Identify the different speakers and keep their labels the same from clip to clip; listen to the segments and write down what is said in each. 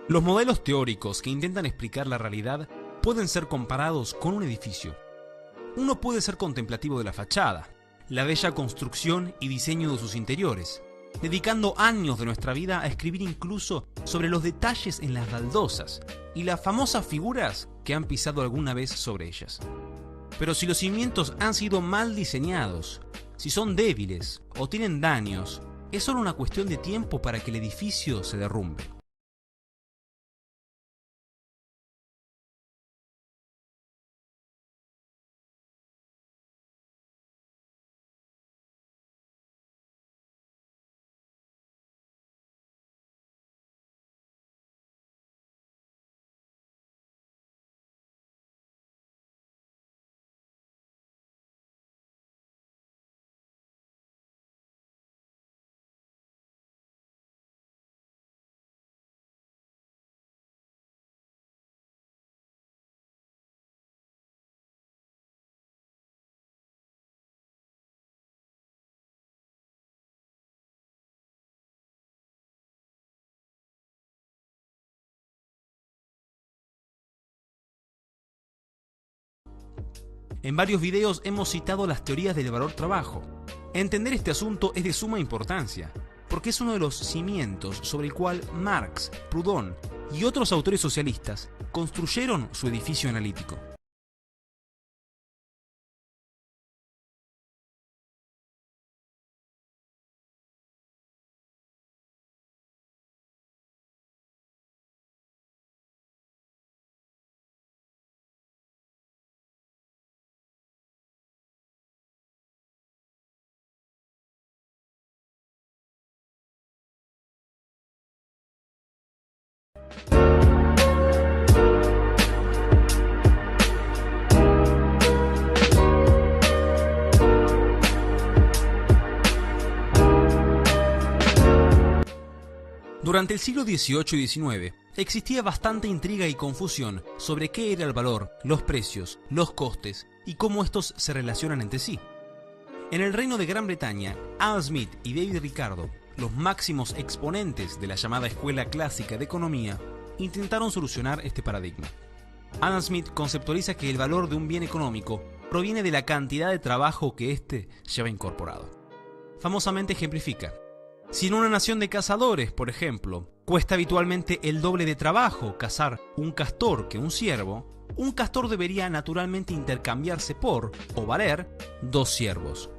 Speaker 1: Los modelos teóricos que intentan explicar la realidad pueden ser comparados con un edificio. Uno puede ser contemplativo de la fachada, la bella construcción y diseño de sus interiores, dedicando años de nuestra vida a escribir incluso sobre los detalles en las baldosas y las famosas figuras que han pisado alguna vez sobre ellas. Pero si los cimientos han sido mal diseñados, si son débiles o tienen daños, es solo una cuestión de tiempo para que el edificio se derrumbe. En varios videos hemos citado las teorías del valor trabajo. Entender este asunto es de suma importancia, porque es uno de los cimientos sobre el cual Marx, Proudhon y otros autores socialistas construyeron su edificio analítico. Durante el siglo XVIII y XIX existía bastante intriga y confusión sobre qué era el valor, los precios, los costes y cómo estos se relacionan entre sí. En el Reino de Gran Bretaña, Adam Smith y David Ricardo, los máximos exponentes de la llamada Escuela Clásica de Economía, intentaron solucionar este paradigma. Adam Smith conceptualiza que el valor de un bien económico proviene de la cantidad de trabajo que éste lleva incorporado. Famosamente ejemplifica: si en una nación de cazadores, por ejemplo, cuesta habitualmente el doble de trabajo cazar un castor que un ciervo, un castor debería naturalmente intercambiarse por, o valer, 2 ciervos.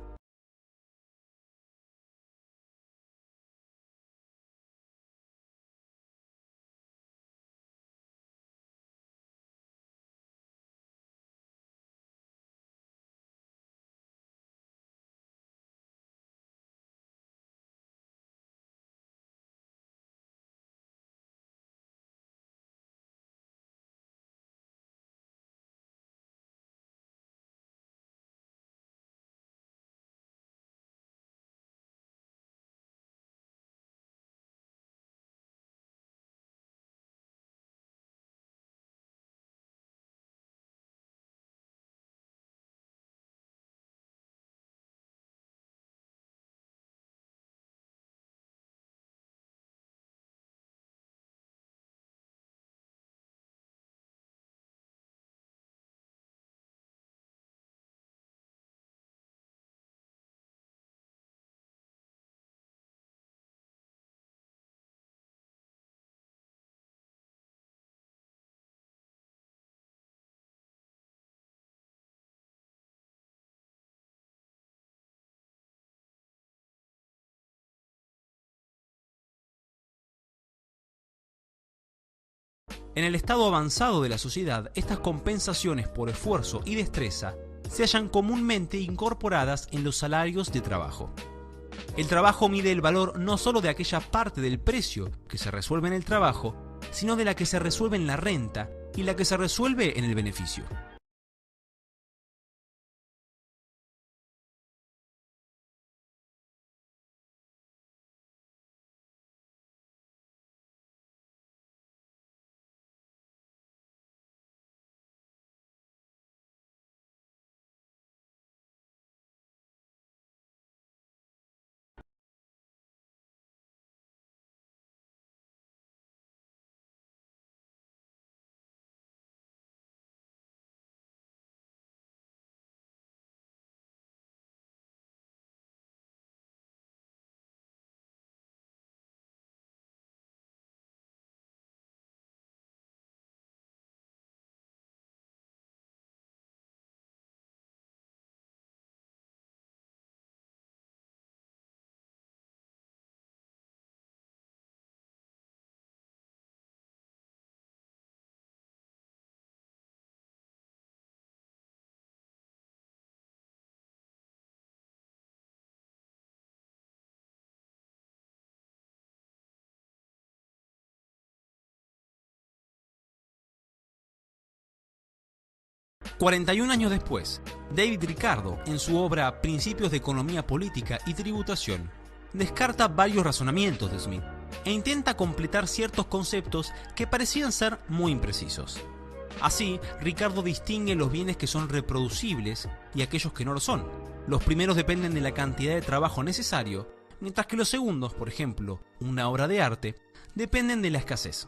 Speaker 1: En el estado avanzado de la sociedad, estas compensaciones por esfuerzo y destreza se hallan comúnmente incorporadas en los salarios de trabajo. El trabajo mide el valor no solo de aquella parte del precio que se resuelve en el trabajo, sino de la que se resuelve en la renta y la que se resuelve en el beneficio. 41 años después, David Ricardo, en su obra Principios de Economía Política y Tributación, descarta varios razonamientos de Smith e intenta completar ciertos conceptos que parecían ser muy imprecisos. Así, Ricardo distingue los bienes que son reproducibles y aquellos que no lo son. Los primeros dependen de la cantidad de trabajo necesario, mientras que los segundos, por ejemplo, una obra de arte, dependen de la escasez.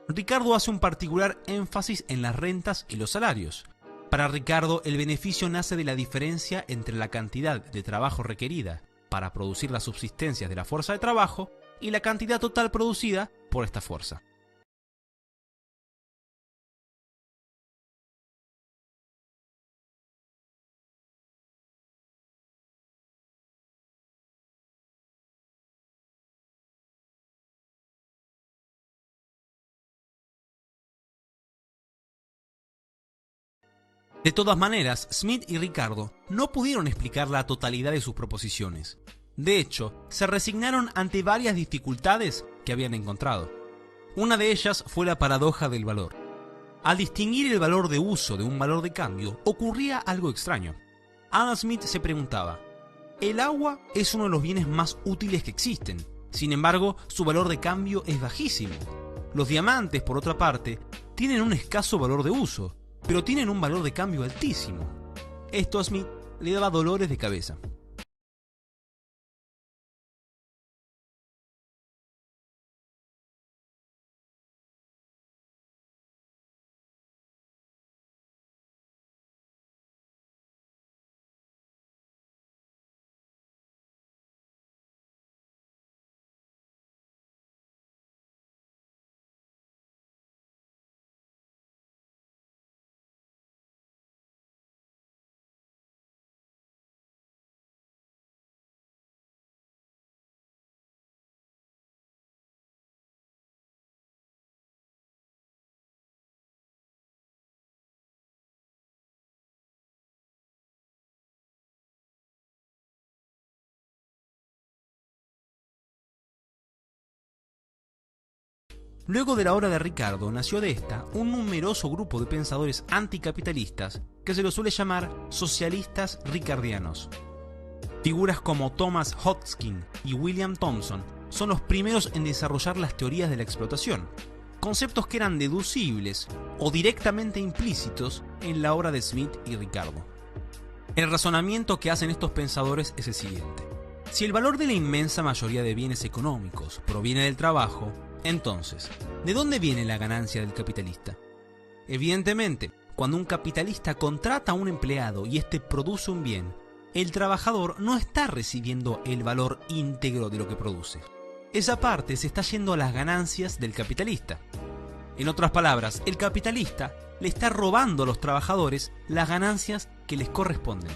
Speaker 1: Ricardo hace un particular énfasis en las rentas y los salarios. Para Ricardo, el beneficio nace de la diferencia entre la cantidad de trabajo requerida para producir las subsistencias de la fuerza de trabajo y la cantidad total producida por esta fuerza. De todas maneras, Smith y Ricardo no pudieron explicar la totalidad de sus proposiciones. De hecho, se resignaron ante varias dificultades que habían encontrado. Una de ellas fue la paradoja del valor. Al distinguir el valor de uso de un valor de cambio, ocurría algo extraño. Adam Smith se preguntaba: el agua es uno de los bienes más útiles que existen, sin embargo, su valor de cambio es bajísimo. Los diamantes, por otra parte, tienen un escaso valor de uso, pero tienen un valor de cambio altísimo. Esto a Smith le daba dolores de cabeza. Luego de la obra de Ricardo nació de esta un numeroso grupo de pensadores anticapitalistas que se los suele llamar socialistas ricardianos. Figuras como Thomas Hodgkin y William Thomson son los primeros en desarrollar las teorías de la explotación, conceptos que eran deducibles o directamente implícitos en la obra de Smith y Ricardo. El razonamiento que hacen estos pensadores es el siguiente: si el valor de la inmensa mayoría de bienes económicos proviene del trabajo, entonces, ¿de dónde viene la ganancia del capitalista? Evidentemente, cuando un capitalista contrata a un empleado y éste produce un bien, el trabajador no está recibiendo el valor íntegro de lo que produce. Esa parte se está yendo a las ganancias del capitalista. En otras palabras, el capitalista le está robando a los trabajadores las ganancias que les corresponden.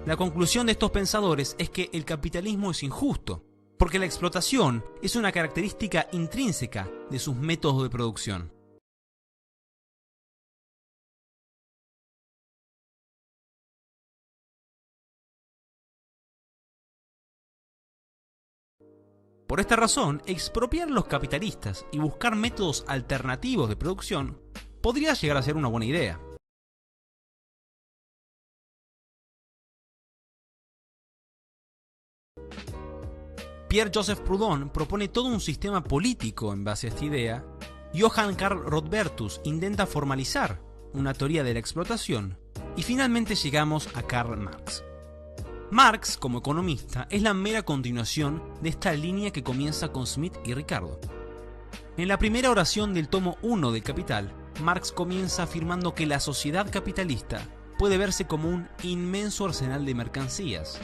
Speaker 1: La conclusión de estos pensadores es que el capitalismo es injusto, porque la explotación es una característica intrínseca de sus métodos de producción. Por esta razón, expropiar a los capitalistas y buscar métodos alternativos de producción podría llegar a ser una buena idea. Pierre-Joseph Proudhon propone todo un sistema político en base a esta idea. Johann Karl Rodbertus intenta formalizar una teoría de la explotación. Y finalmente llegamos a Karl Marx. Marx, como economista, es la mera continuación de esta línea que comienza con Smith y Ricardo. En la primera oración del tomo 1 del Capital, Marx comienza afirmando que la sociedad capitalista puede verse como un inmenso arsenal de mercancías.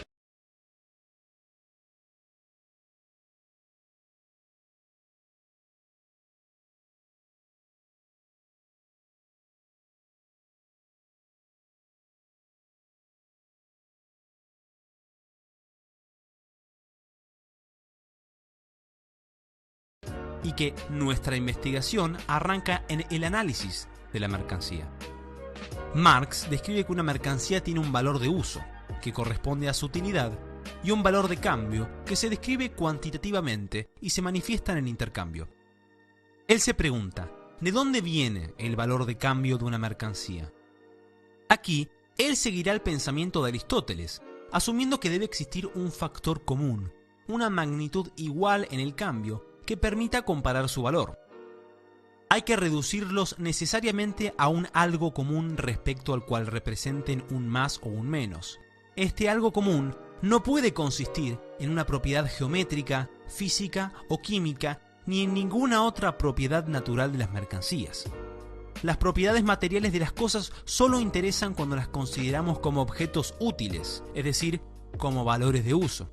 Speaker 1: Y que nuestra investigación arranca en el análisis de la mercancía. Marx describe que una mercancía tiene un valor de uso, que corresponde a su utilidad, y un valor de cambio, que se describe cuantitativamente y se manifiesta en el intercambio. Él se pregunta, ¿de dónde viene el valor de cambio de una mercancía? Aquí, él seguirá el pensamiento de Aristóteles, asumiendo que debe existir un factor común, una magnitud igual en el cambio que permita comparar su valor. Hay que reducirlos necesariamente a un algo común respecto al cual representen un más o un menos. Este algo común no puede consistir en una propiedad geométrica, física o química, ni en ninguna otra propiedad natural de las mercancías. Las propiedades materiales de las cosas solo interesan cuando las consideramos como objetos útiles, es decir, como valores de uso.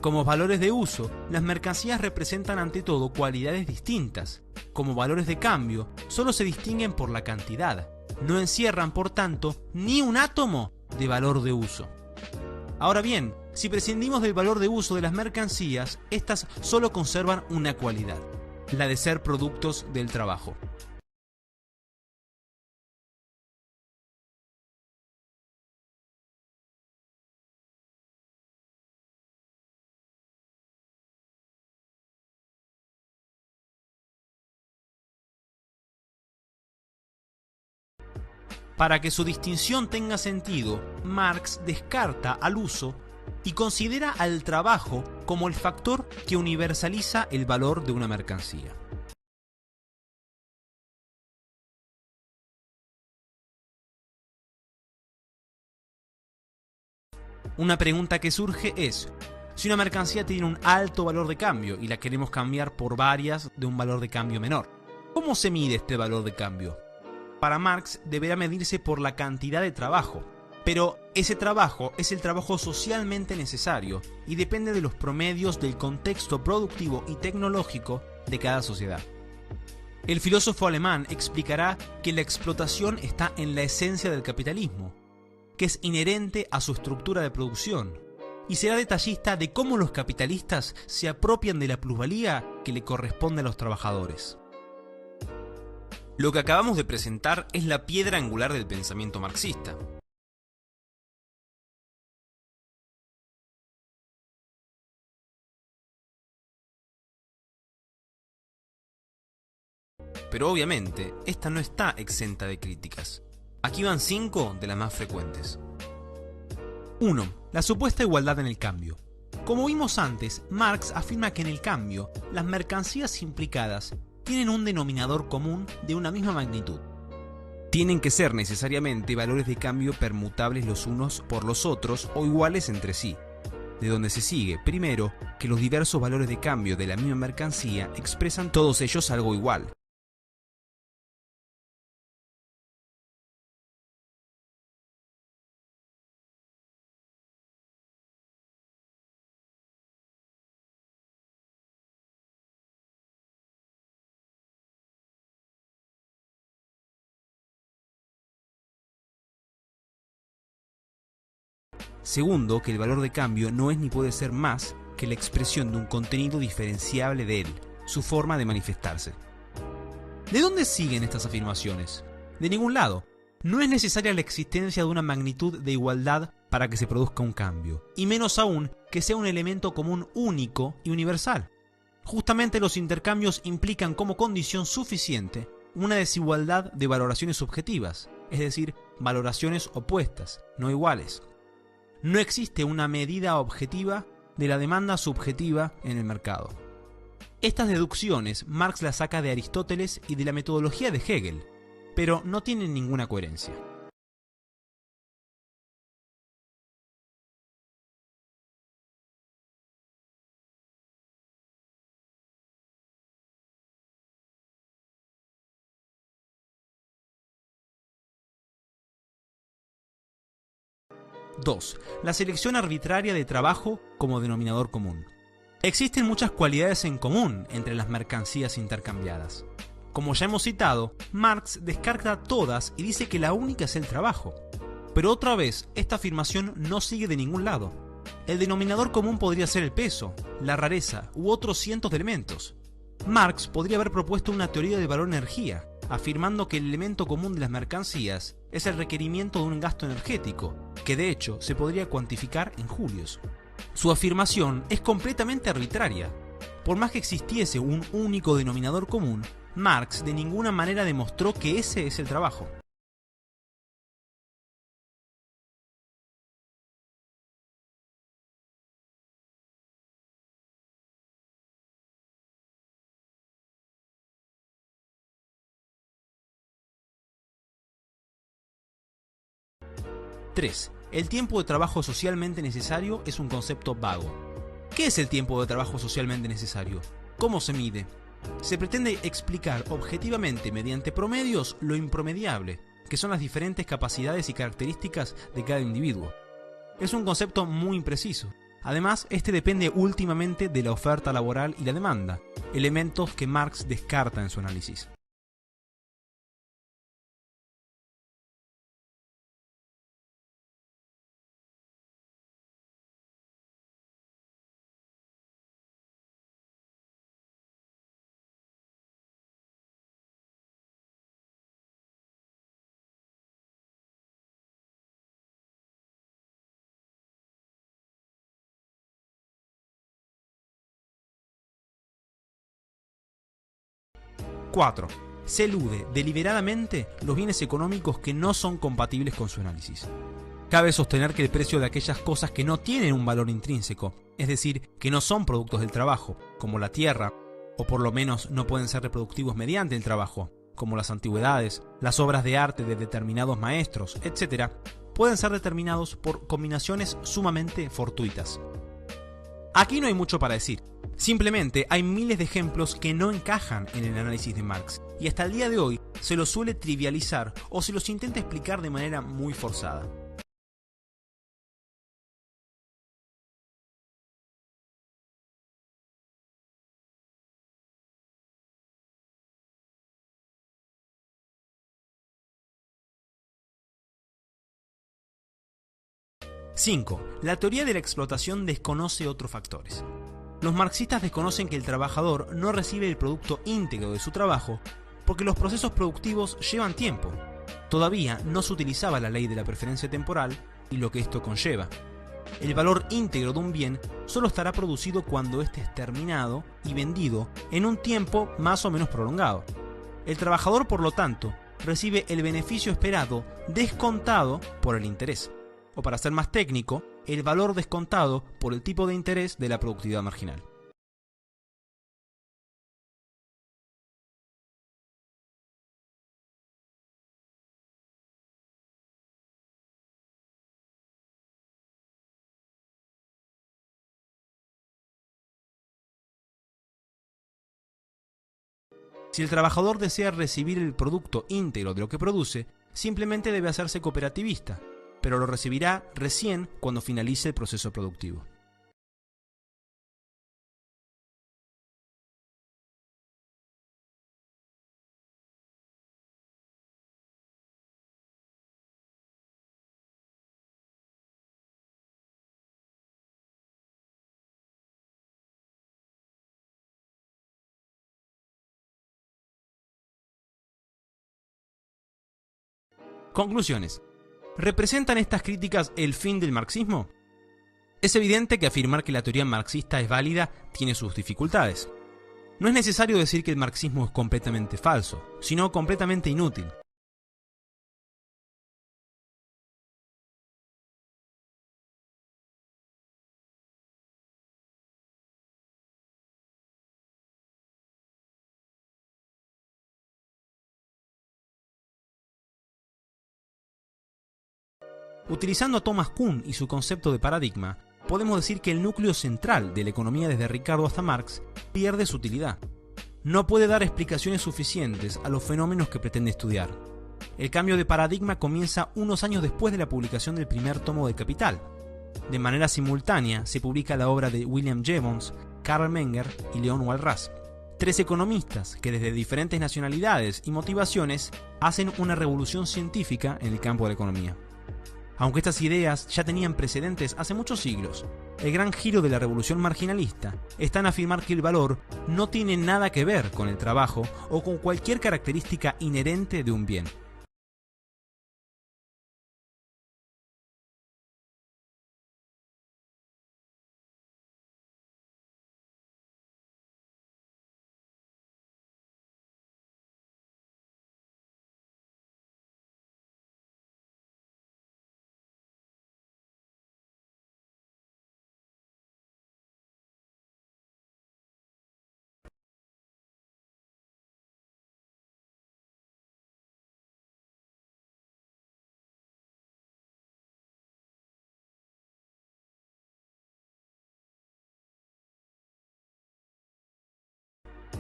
Speaker 1: Como valores de uso, las mercancías representan ante todo cualidades distintas. Como valores de cambio, solo se distinguen por la cantidad. No encierran, por tanto, ni un átomo de valor de uso. Ahora bien, si prescindimos del valor de uso de las mercancías, estas solo conservan una cualidad, la de ser productos del trabajo. Para que su distinción tenga sentido, Marx descarta al uso y considera al trabajo como el factor que universaliza el valor de una mercancía. Una pregunta que surge es, si una mercancía tiene un alto valor de cambio y la queremos cambiar por varias de un valor de cambio menor, ¿cómo se mide este valor de cambio? Para Marx deberá medirse por la cantidad de trabajo, pero ese trabajo es el trabajo socialmente necesario y depende de los promedios del contexto productivo y tecnológico de cada sociedad. El filósofo alemán explicará que la explotación está en la esencia del capitalismo, que es inherente a su estructura de producción, y será detallista de cómo los capitalistas se apropian de la plusvalía que le corresponde a los trabajadores. Lo que acabamos de presentar es la piedra angular del pensamiento marxista. Pero obviamente, esta no está exenta de críticas. Aquí van 5 de las más frecuentes. 1. La supuesta igualdad en el cambio. Como vimos antes, Marx afirma que en el cambio, las mercancías implicadas tienen un denominador común de una misma magnitud. Tienen que ser necesariamente valores de cambio permutables los unos por los otros o iguales entre sí, de donde se sigue, primero, que los diversos valores de cambio de la misma mercancía expresan todos ellos algo igual. Segundo, que el valor de cambio no es ni puede ser más que la expresión de un contenido diferenciable de él, su forma de manifestarse. ¿De dónde siguen estas afirmaciones? De ningún lado. No es necesaria la existencia de una magnitud de igualdad para que se produzca un cambio, y menos aún que sea un elemento común único y universal. Justamente los intercambios implican como condición suficiente una desigualdad de valoraciones subjetivas, es decir, valoraciones opuestas, no iguales. No existe una medida objetiva de la demanda subjetiva en el mercado. Estas deducciones Marx las saca de Aristóteles y de la metodología de Hegel, pero no tienen ninguna coherencia. Dos, la selección arbitraria de trabajo como denominador común. Existen muchas cualidades en común entre las mercancías intercambiadas. Como ya hemos citado, Marx descarta todas y dice que la única es el trabajo. Pero otra vez, esta afirmación no sigue de ningún lado. El denominador común podría ser el peso, la rareza u otros cientos de elementos. Marx podría haber propuesto una teoría de valor-energía, afirmando que el elemento común de las mercancías es el requerimiento de un gasto energético, que de hecho se podría cuantificar en julios. Su afirmación es completamente arbitraria. Por más que existiese un único denominador común, Marx de ninguna manera demostró que ese es el trabajo. (3) El tiempo de trabajo socialmente necesario es un concepto vago. ¿Qué es el tiempo de trabajo socialmente necesario? ¿Cómo se mide? Se pretende explicar objetivamente mediante promedios lo impromediable, que son las diferentes capacidades y características de cada individuo. Es un concepto muy impreciso. Además, este depende últimamente de la oferta laboral y la demanda, elementos que Marx descarta en su análisis. (4) Se elude deliberadamente los bienes económicos que no son compatibles con su análisis. Cabe sostener que el precio de aquellas cosas que no tienen un valor intrínseco, es decir, que no son productos del trabajo, como la tierra, o por lo menos no pueden ser reproductivos mediante el trabajo, como las antigüedades, las obras de arte de determinados maestros, etc., pueden ser determinados por combinaciones sumamente fortuitas. Aquí no hay mucho para decir. Simplemente hay miles de ejemplos que no encajan en el análisis de Marx, y hasta el día de hoy se los suele trivializar o se los intenta explicar de manera muy forzada. (5) La teoría de la explotación desconoce otros factores. Los marxistas desconocen que el trabajador no recibe el producto íntegro de su trabajo porque los procesos productivos llevan tiempo. Todavía no se utilizaba la ley de la preferencia temporal y lo que esto conlleva. El valor íntegro de un bien solo estará producido cuando éste es terminado y vendido en un tiempo más o menos prolongado. El trabajador, por lo tanto, recibe el beneficio esperado descontado por el interés, o para ser más técnico, el valor descontado por el tipo de interés de la productividad marginal. Si el trabajador desea recibir el producto íntegro de lo que produce, simplemente debe hacerse cooperativista, pero lo recibirá recién cuando finalice el proceso productivo. Conclusiones. ¿Representan estas críticas el fin del marxismo? Es evidente que afirmar que la teoría marxista es válida tiene sus dificultades. No es necesario decir que el marxismo es completamente falso, sino completamente inútil. Utilizando a Thomas Kuhn y su concepto de paradigma, podemos decir que el núcleo central de la economía desde Ricardo hasta Marx pierde su utilidad. No puede dar explicaciones suficientes a los fenómenos que pretende estudiar. El cambio de paradigma comienza unos años después de la publicación del primer tomo de Capital. De manera simultánea se publica la obra de William Jevons, Karl Menger y Leon Walras, tres economistas que desde diferentes nacionalidades y motivaciones hacen una revolución científica en el campo de la economía. Aunque estas ideas ya tenían precedentes hace muchos siglos, el gran giro de la revolución marginalista está en afirmar que el valor no tiene nada que ver con el trabajo o con cualquier característica inherente de un bien.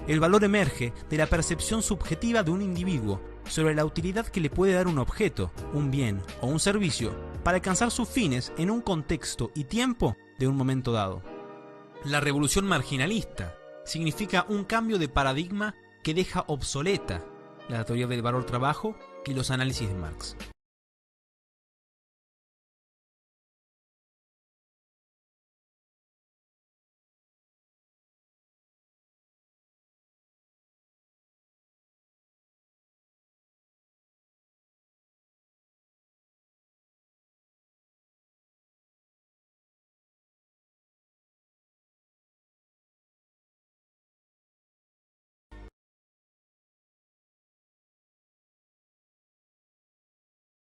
Speaker 1: El valor emerge de la percepción subjetiva de un individuo sobre la utilidad que le puede dar un objeto, un bien o un servicio para alcanzar sus fines en un contexto y tiempo de un momento dado. La revolución marginalista significa un cambio de paradigma que deja obsoleta la teoría del valor-trabajo y los análisis de Marx.